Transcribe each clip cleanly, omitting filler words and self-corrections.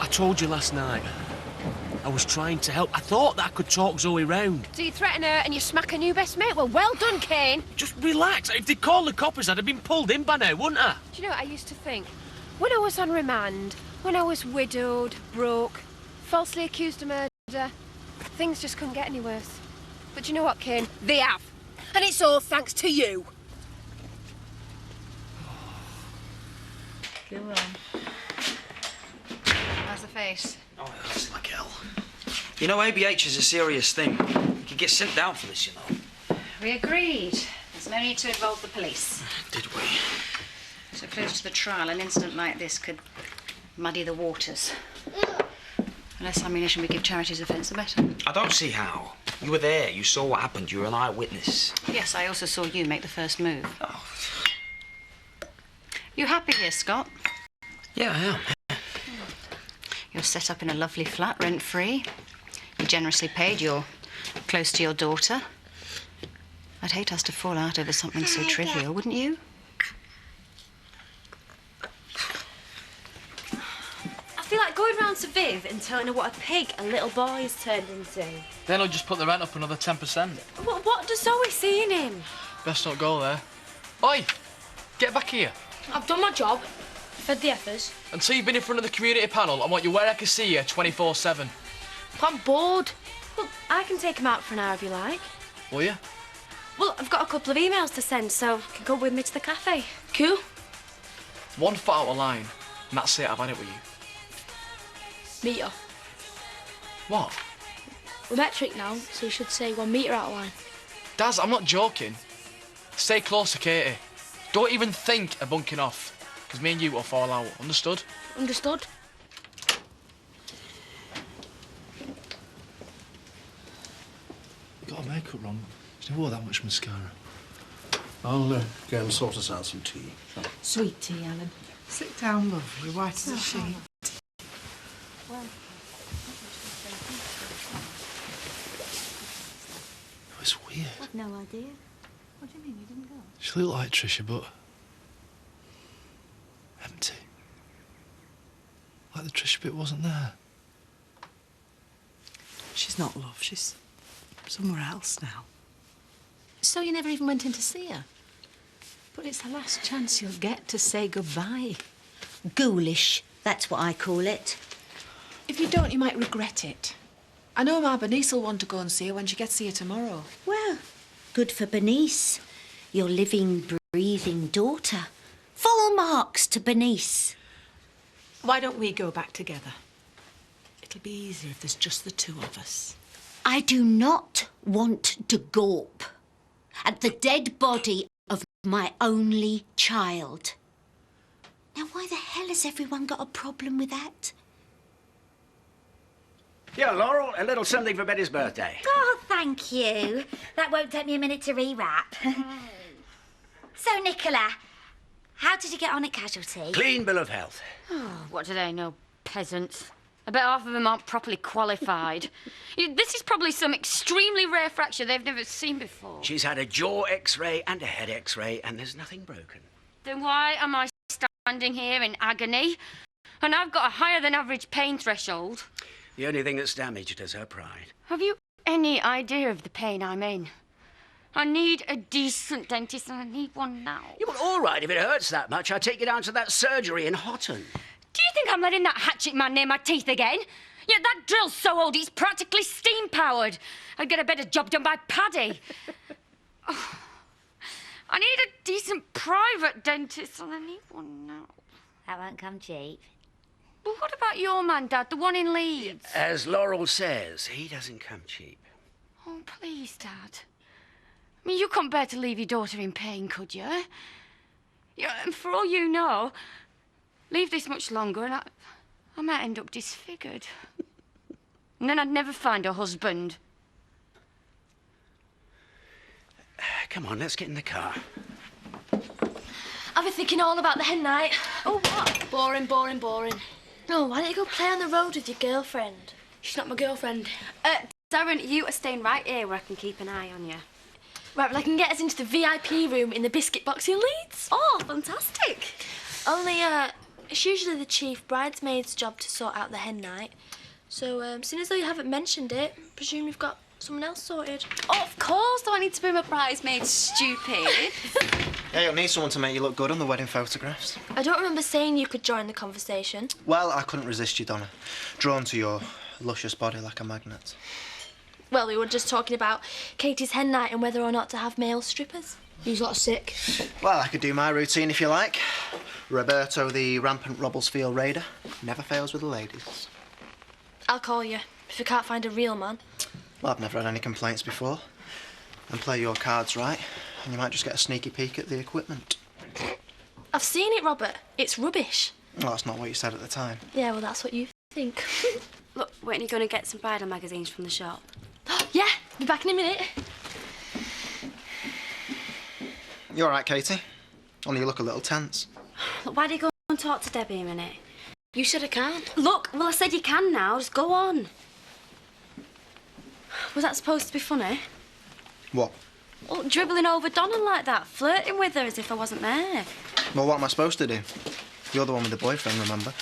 Look, I told you last night. I was trying to help. I thought that I could talk Zoe round. So you threaten her and you smack her new best mate? Well done, Kane. Just relax. If they'd called the coppers, I'd have been pulled in by now, wouldn't I? Do you know what I used to think? When I was on remand, when I was widowed, broke, falsely accused of murder, things just couldn't get any worse. But do you know what, Kane? They have. And it's all thanks to you. Go on. How's the face? Oh, that's like hell. You know, ABH is a serious thing. You could get sent down for this, you know. We agreed. There's no need to involve the police. Did we? So close to the trial, an incident like this could muddy the waters. The less ammunition we give charities offence, the better. I don't see how. You were there. You saw what happened. You were an eyewitness. Yes, I also saw you make the first move. Oh. You happy here, Scott? Yeah, I am. You're set up in a lovely flat, rent-free. You're generously paid. You're close to your daughter. I'd hate us to fall out over something so trivial, wouldn't you? I feel like going round to Viv and telling her what a pig a little boy has turned into. Then I'll just put the rent up another 10%. What does Zoe see in him? Best not go there. Oi! Get back here. I've done my job. Fed the effers. Until you've been in front of the community panel, I want you where I can see you 24/7. I'm bored. Well, I can take him out for an hour if you like. Will you? Well, I've got a couple of emails to send, so you can go with me to the cafe. Cool? One foot out of line, and that's it, I've had it with you. Meter. What? We're metric now, so you should say 1 metre out of line. Daz, I'm not joking. Stay close to Katie. Don't even think of bunking off, because me and you will fall out. Understood? Understood? You got her makeup wrong. She never wore that much mascara. I'll go and sort us out some tea. Sweet tea, Ellen. Sit down, love. You're white as a sheet. Well, Oh, it's weird. I've no idea. What do you mean you didn't go? She looked like Trisha, but empty. Like the Trisha bit wasn't there. She's not, love. She's somewhere else now. So you never even went in to see her? But it's the last chance you'll get to say goodbye. Ghoulish, that's what I call it. If you don't, you might regret it. I know my Bernice will want to go and see her when she gets here tomorrow. Well, good for Bernice. Your living, breathing daughter. Full marks to Bernice. Why don't we go back together? It'll be easier if there's just the two of us. I do not want to gawp at the dead body of my only child. Now, why the hell has everyone got a problem with that? Yeah, Laurel, a little something for Betty's birthday. Oh, thank you. That won't take me a minute to rewrap. So, Nicola, how did you get on at Casualty? Clean bill of health. Oh, what do they know, peasants? I bet half of them aren't properly qualified. This is probably some extremely rare fracture they've never seen before. She's had a jaw x-ray and a head x-ray, and there's nothing broken. Then why am I standing here in agony? And I've got a higher than average pain threshold. The only thing that's damaged is her pride. Have you any idea of the pain I'm in? I need a decent dentist and I need one now. Yeah, well, all right, if it hurts that much, I'll take you down to that surgery in Houghton. Do you think I'm letting that hatchet man near my teeth again? Yeah, that drill's so old, it's practically steam-powered. I'd get a better job done by Paddy. Oh, I need a decent private dentist, and I need one now. That won't come cheap. Well, what about your man, Dad, the one in Leeds? As Laurel says, he doesn't come cheap. Oh, please, Dad. I mean, you couldn't bear to leave your daughter in pain, could you? Yeah, and for all you know, leave this much longer and I might end up disfigured. And then I'd never find a husband. Come on, let's get in the car. I've been thinking all about the hen night. Oh, what? Boring, boring, boring. No, why don't you go play on the road with your girlfriend? She's not my girlfriend. Darren, you are staying right here where I can keep an eye on you. Right, well, I can get us into the VIP room in the biscuit box in Leeds. Oh, fantastic. Only, It's usually the chief bridesmaid's job to sort out the hen night. So, seeing as though you haven't mentioned it, I presume you've got someone else sorted. Oh, of course, do I need to be my bridesmaid, stupid? Yeah, you'll need someone to make you look good on the wedding photographs. I don't remember saying you could join the conversation. Well, I couldn't resist you, Donna. Drawn to your luscious body like a magnet. Well, we were just talking about Katie's hen night and whether or not to have male strippers. Who's lot sick? Well, I could do my routine if you like. Roberto, the rampant Robblesfield raider, never fails with the ladies. I'll call you if you can't find a real man. Well, I've never had any complaints before. And play your cards right, and you might just get a sneaky peek at the equipment. I've seen it, Robert. It's rubbish. Well, that's not what you said at the time. Yeah, well, that's what you think. Look, weren't you going to get some bridal magazines from the shop? Yeah, be back in a minute. You all right, Katie? Only you look a little tense. Look, why do you go and talk to Debbie a minute? You said I can't. Look, well, I said you can now. Just go on. Was that supposed to be funny? What? Well, dribbling over Donna like that, flirting with her as if I wasn't there. Well, what am I supposed to do? You're the one with the boyfriend, remember?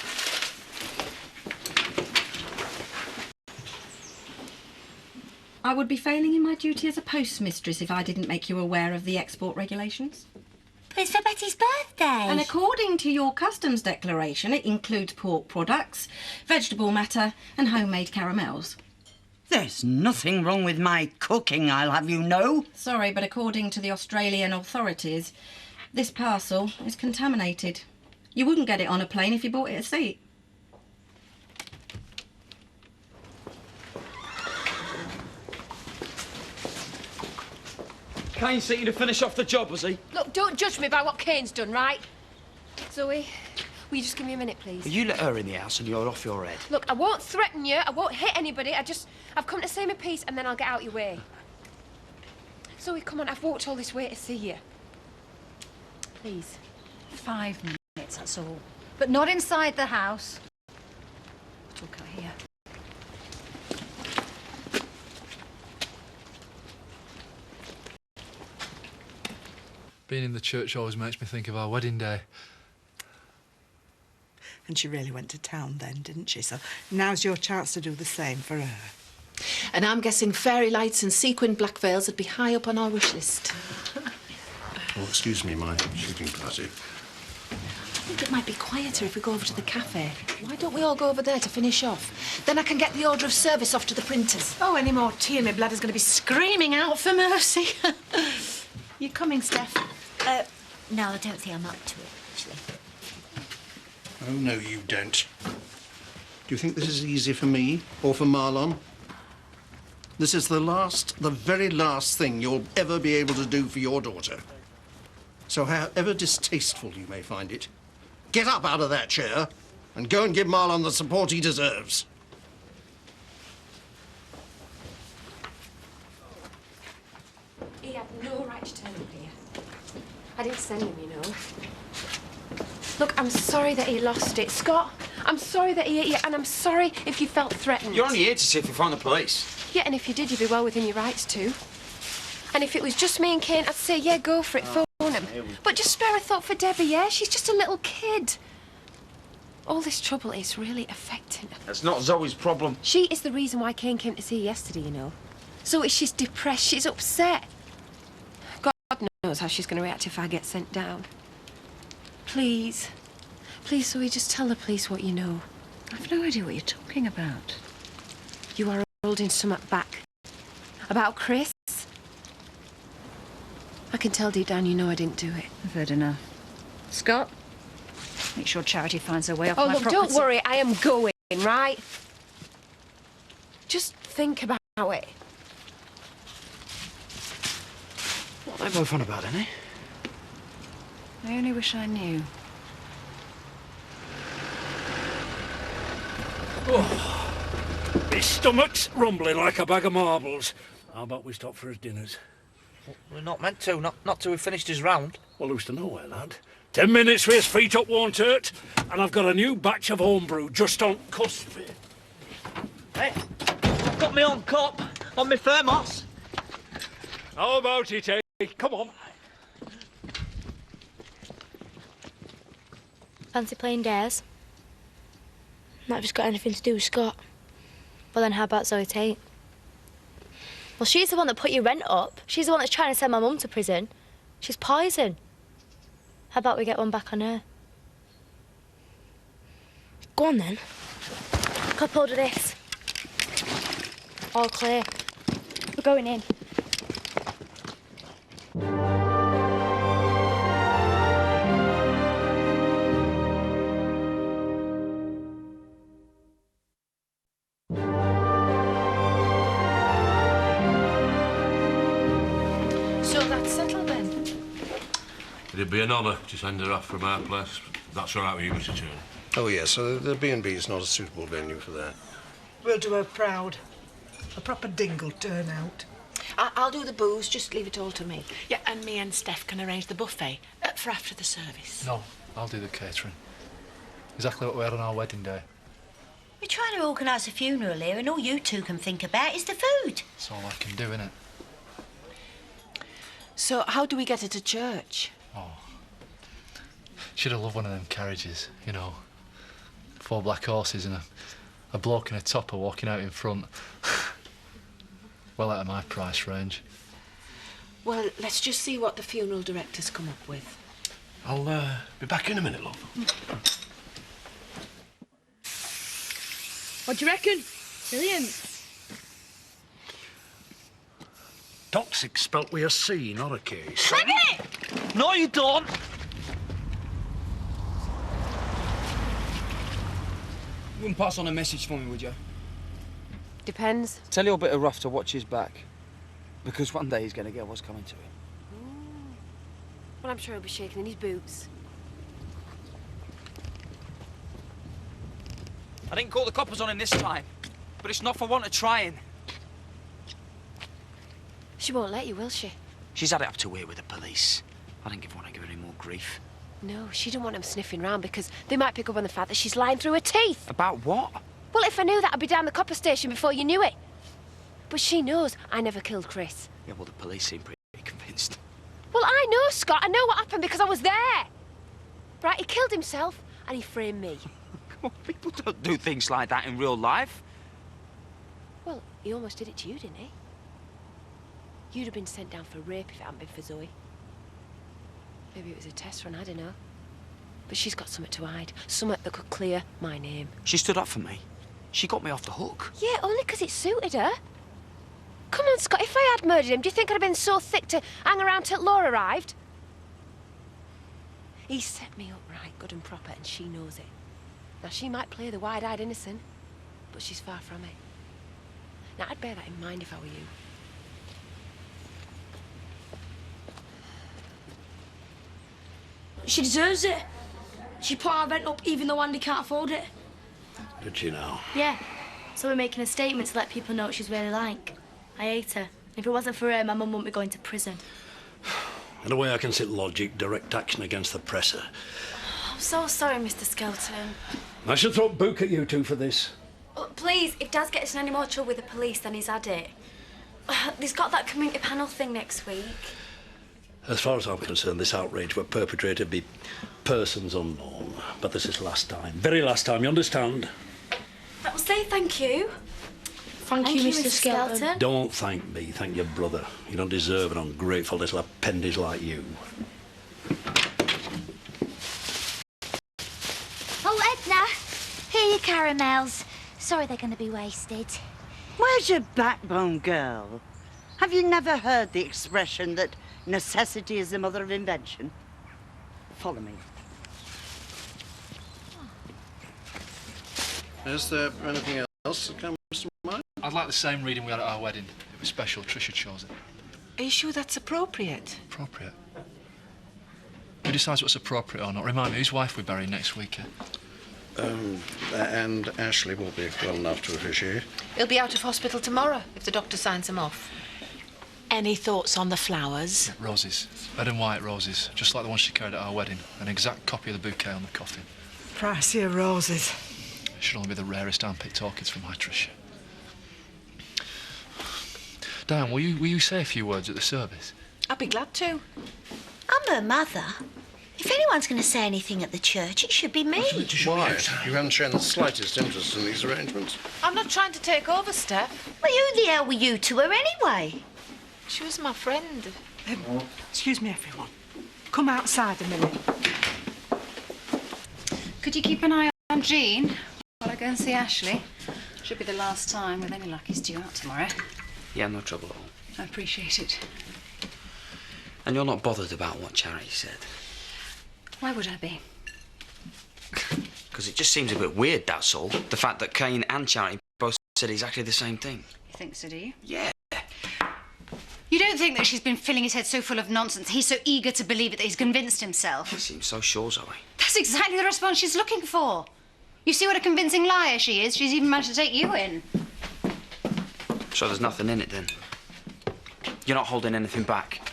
I would be failing in my duty as a postmistress if I didn't make you aware of the export regulations. But it's for Betty's birthday. And according to your customs declaration, it includes pork products, vegetable matter and homemade caramels. There's nothing wrong with my cooking, I'll have you know. Sorry, but according to the Australian authorities, this parcel is contaminated. You wouldn't get it on a plane if you bought it a seat. Kane sent you to finish off the job, was he? Look, don't judge me by what Kane's done, right? Zoe, will you just give me a minute, please? You let her in the house and you're off your head. Look, I won't threaten you, I won't hit anybody, I've come to say my piece and then I'll get out your way. Zoe, come on, I've walked all this way to see you. Please. 5 minutes, that's all. But not inside the house. We'll talk out here. Being in the church always makes me think of our wedding day. And she really went to town then, didn't she? So now's your chance to do the same for her. And I'm guessing fairy lights and sequin black veils would be high up on our wish list. Oh, excuse me, my shooting party. I think it might be quieter if we go over to the cafe. Why don't we all go over there to finish off? Then I can get the order of service off to the printers. Oh, any more tea and my bladder's going to be screaming out for mercy. You coming, Steph? No, I don't think I'm up to it, actually. Oh, no, you don't. Do you think this is easy for me or for Marlon? This is the very last thing you'll ever be able to do for your daughter. So however distasteful you may find it, get up out of that chair and go and give Marlon the support he deserves. He had no right to turn up here. I didn't send him, you know. Look, I'm sorry that he lost it. Scott, I'm sorry that he hit you, and I'm sorry if you felt threatened. You're only here to see if we find the police. Yeah, and if you did, you'd be well within your rights to. And if it was just me and Kane, I'd say, yeah, go for it, phone him. But just spare a thought for Debbie, yeah? She's just a little kid. All this trouble is really affecting her. That's not Zoe's problem. She is the reason why Kane came to see you yesterday, you know. Zoe, she's depressed, she's upset. God knows how she's going to react if I get sent down. Please. Please, Zoe, just tell the police what you know. I've no idea what you're talking about. You are holding something back. About Chris? I can tell deep down you know I didn't do it. I've heard enough. Scott, make sure Charity finds her way off oh, my look, property. don't worry, I am going, right? Just think about it. What are they both on about, isn't he? I only wish I knew. Oh, my stomach's rumbling like a bag of marbles. How about we stop for his dinners? We're not meant to, not till we've finished his round. Well, who's to know where, lad? 10 minutes with his feet up won't hurt, and I've got a new batch of homebrew just on cusp. Hey, I've got my own cup on my thermos. How about it, eh? Come on. Fancy playing dares? Not if it's got anything to do with Scott. Well, then how about Zoe Tate? Well, she's the one that put your rent up. She's the one that's trying to send my mum to prison. She's poison. How about we get one back on her? Go on, then. Cup hold of this. All clear. We're going in. So that's settled then? It'd be an honour to send her off from our place. That's all right with you, Mr. Turner. Oh, yes, so the B&B is not a suitable venue for that. We'll do her proud. A proper dingle turnout. I'll do the booze, just leave it all to me. Yeah, and me and Steph can arrange the buffet for after the service. No, I'll do the catering. Exactly what we had on our wedding day. We're trying to organise a funeral here, and all you two can think about is the food. That's all I can do, innit? So how do we get her to church? She'd have loved one of them carriages, you know. 4 black horses and a bloke in a topper walking out in front. Well out of my price range. Well, let's just see what the funeral director's come up with. I'll be back in a minute, love. What do you reckon? Brilliant. Toxic spelt with a C, not a K. No, you don't. You wouldn't pass on a message for me, would you? Depends. Tell your bit of rough to watch his back. Because one day he's going to get what's coming to him. Well, I'm sure he'll be shaking in his boots. I didn't call the coppers on him this time, but it's not for want of trying. She won't let you, will she? She's had it up to here with the police. I don't want to give her any more grief. No, she don't want them sniffing round because they might pick up on the fact that she's lying through her teeth. About what? Well, if I knew that, I'd be down the copper station before you knew it. But she knows I never killed Chris. Yeah, well, the police seem pretty convinced. Well, I know, Scott. I know what happened because I was there. Right, he killed himself and he framed me. People don't do things like that in real life. Well, he almost did it to you, didn't he? You'd have been sent down for rape if it hadn't been for Zoe. Maybe it was a test run, I don't know. But she's got something to hide. Something that could clear my name. She stood up for me. She got me off the hook. Yeah, only because it suited her. Come on, Scott, if I had murdered him, do you think I'd have been so thick to hang around till Law arrived? He set me up right, good and proper, and she knows it. Now, she might play the wide-eyed innocent, but she's far from it. Now, I'd bear that in mind if I were you. She deserves it. She put our rent up even though Andy can't afford it. Did she now? Yeah. So we're making a statement to let people know what she's really like. I hate her. If it wasn't for her, my mum wouldn't be going to prison. In a way I can sit logic, direct action against the presser. I'm so sorry, Mr. Skelton. I should throw a book at you two for this. Oh, please, if Dad gets in any more trouble with the police, then he's had it. He's got that community panel thing next week. As far as I'm concerned, this outrage were perpetrated by persons unknown. But this is last time. Very last time, you understand? I will say thank you. Thank you, Mr. Skelton. Don't thank me, thank your brother. You don't deserve an ungrateful little appendage like you. Oh, Edna, here are your caramels. Sorry they're going to be wasted. Where's your backbone, girl? Have you never heard the expression that necessity is the mother of invention? Follow me. Is there anything else that comes to mind? I'd like the same reading we had at our wedding. It was special. Tricia chose it. Are you sure that's appropriate? Appropriate? Who decides what's appropriate or not? Remind me, whose wife we're burying next week? And Ashley will be well enough to officiate. He'll be out of hospital tomorrow if the doctor signs him off. Any thoughts on the flowers? Yeah, roses. Red and white roses, just like the one she carried at our wedding. An exact copy of the bouquet on the coffin. Pricey of roses. It should only be the rarest hand-picked orchids from my Tricia. Diane, will you say a few words at the service? I'd be glad to. I'm her mother. If anyone one's going to say anything at the church. It should be me. Why? You haven't shown the slightest interest in these arrangements. I'm not trying to take over, Steph. Well, who the hell were you to her anyway? She was my friend. Excuse me, everyone. Come outside a minute. Could you keep an eye on Jean while I go and see Ashley? Should be the last time. With any luck, he's due out tomorrow. Yeah, no trouble at all. I appreciate it. And you're not bothered about what Charity said? Why would I be? Because it just seems a bit weird, that's all. The fact that Kane and Charity both said exactly the same thing. You think so, do you? Yeah. You don't think that she's been filling his head so full of nonsense, he's so eager to believe it that he's convinced himself? He seems so sure, Zoe. That's exactly the response she's looking for. You see what a convincing liar she is? She's even managed to take you in. So there's nothing in it, then? You're not holding anything back?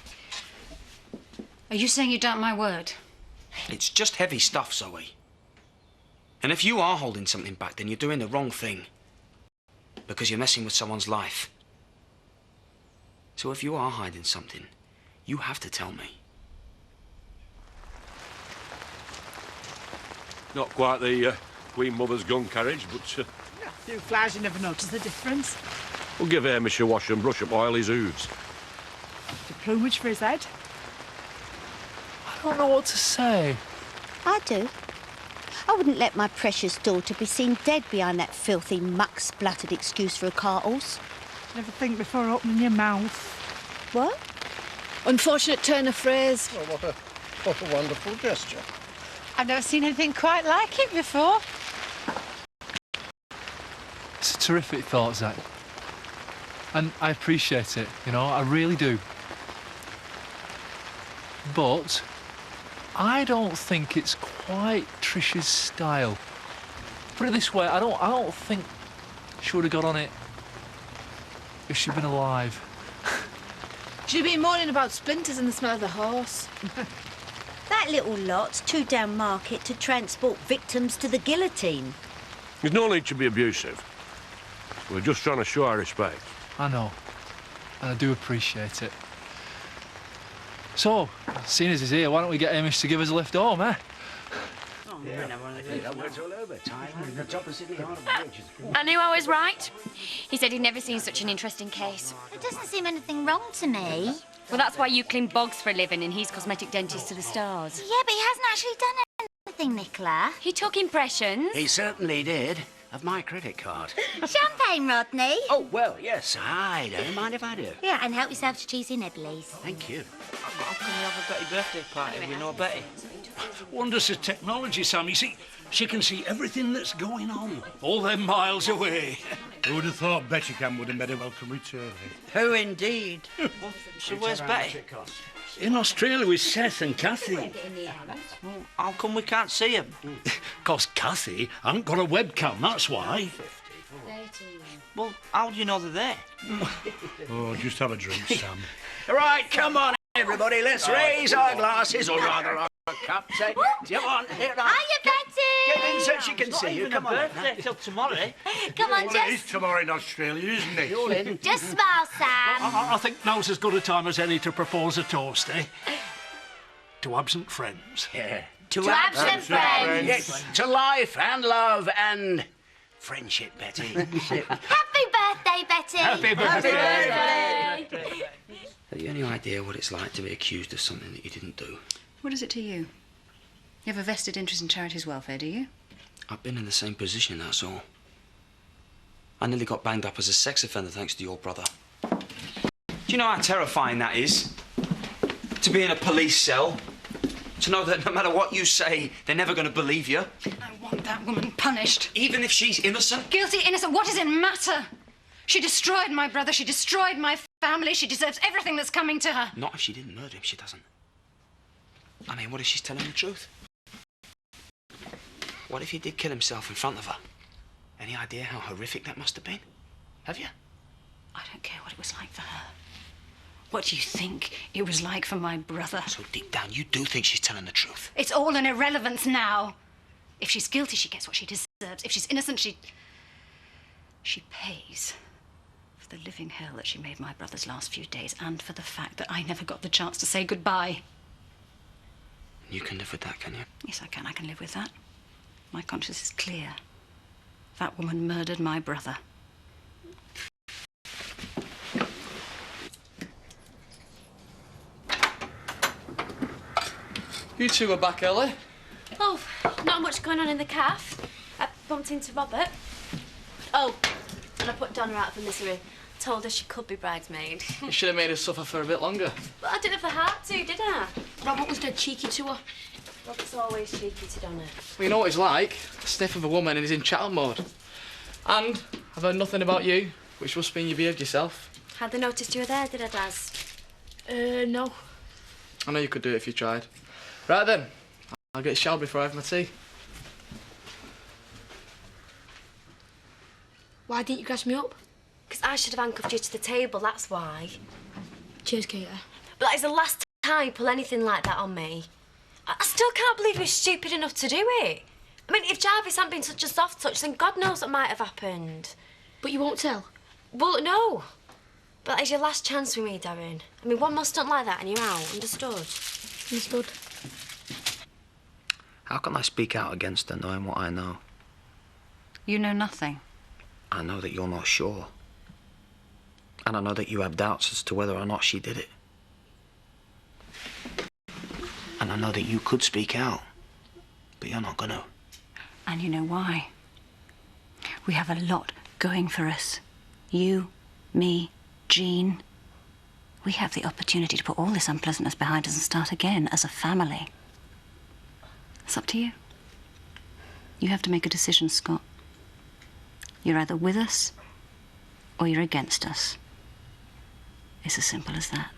Are you saying you doubt my word? It's just heavy stuff, Zoe. And if you are holding something back, then you're doing the wrong thing. Because you're messing with someone's life. So if you are hiding something, you have to tell me. Not quite the Queen Mother's gun carriage, but You flies, you never notice the difference. we'll give Hamish a wash and brush up oil his hooves. The plumage for his head. I don't know what to say. I do. I wouldn't let my precious daughter be seen dead behind that filthy, muck-splattered excuse for a cart horse. Never think before opening your mouth. What? Unfortunate turn of phrase. Well, what a wonderful gesture. I've never seen anything quite like it before. It's a terrific thought, Zach. And I appreciate it, you know, I really do. But I don't think it's quite Trish's style. Put it this way, I don't think she would have got on it if she'd been alive. She'd been moaning about splinters and the smell of the horse. That little lot's too down market to transport victims to the guillotine. There's no need to be abusive. We're just trying to show our respect. I know, and I do appreciate it. So, seeing as he's here, why don't we get Hamish to give us a lift home, eh? I knew I was right. He said he'd never seen such an interesting case. There doesn't seem anything wrong to me. Well, that's why you clean bogs for a living and he's cosmetic dentist to the stars. Yeah, but he hasn't actually done anything, Nicola. He took impressions. He certainly did. Of my credit card. Champagne, Rodney. Oh, well, yes, I don't mind if I do. Yeah, and help yourself to cheesy nibblies. Thank you. How can we have a Betty birthday party with no Betty? Wonders of technology, Sam. You see, she can see everything that's going on. All them miles away. Who would have thought Betty Cam would have made a welcome return? Who indeed? So where's Betty? In Australia with Seth and Kathy. Well, how come we can't see him? 'Cause Kathy hasn't got a webcam, that's why. Well, how do you know they're there? Oh, just have a drink, Sam. Right, come on, everybody. Let's raise our glasses, or rather our cups. Come on, here I Hiya, Betty! Get in so she can see you. Come on. Birthday till tomorrow. Come on, Well, it is just... tomorrow in Australia, isn't it? You're in. Just smile, Sam. I think now's as good a time as any to propose a toast, eh? To absent friends. Yeah. To absent friends. Yes, to life and love and friendship, Betty. Happy birthday, Betty. Happy birthday. Have you any idea what it's like to be accused of something that you didn't do? What is it to you? You have a vested interest in charity's welfare, do you? I've been in the same position, that's all. I nearly got banged up as a sex offender thanks to your brother. Do you know how terrifying that is? To be in a police cell? To know that no matter what you say, they're never going to believe you? I want that woman punished. Even if she's innocent? Guilty, innocent, what does it matter? She destroyed my brother, she destroyed my family, she deserves everything that's coming to her. Not if she didn't murder him, she doesn't. I mean, what if she's telling the truth? What if he did kill himself in front of her? Any idea how horrific that must have been? Have you? I don't care what it was like for her. What do you think it was like for my brother? So deep down, you do think she's telling the truth? It's all an irrelevance now. If she's guilty, she gets what she deserves. If she's innocent, she pays for the living hell that she made my brother's last few days and for the fact that I never got the chance to say goodbye. You can live with that, can you? Yes, I can. I can live with that. My conscience is clear. That woman murdered my brother. You two are back early. Oh, not much going on in the cafe. I bumped into Robert. Oh, and I put Donna out of her misery. Told her she could be bridesmaid. You should have made us suffer for a bit longer. But I didn't have the heart to, did I? Robert was dead cheeky to her. Robert's always cheeky to Donna. Well, you know what he's like? A sniff of a woman and he's in chattel mode. And I've heard nothing about you, which must mean you behaved yourself. Had they noticed you were there, did I, Daz? No. I know you could do it if you tried. Right then, I'll get showered before I have my tea. Why didn't you gas me up? Because I should have handcuffed you to the table, that's why. Cheers, Katie. But that is the last time you pull anything like that on me. I still can't believe you were stupid enough to do it. I mean, if Jarvis hadn't been such a soft touch, then God knows what might have happened. But you won't tell? Well, no. But that is your last chance with me, Darren. I mean, one more stunt like that and you're out, understood? Understood. How can I speak out against her knowing what I know? You know nothing. I know that you're not sure. And I know that you have doubts as to whether or not she did it. And I know that you could speak out, but you're not gonna. And you know why? We have a lot going for us. You, me, Jean. We have the opportunity to put all this unpleasantness behind us and start again as a family. It's up to you. You have to make a decision, Scott. You're either with us or you're against us. It's as simple as that.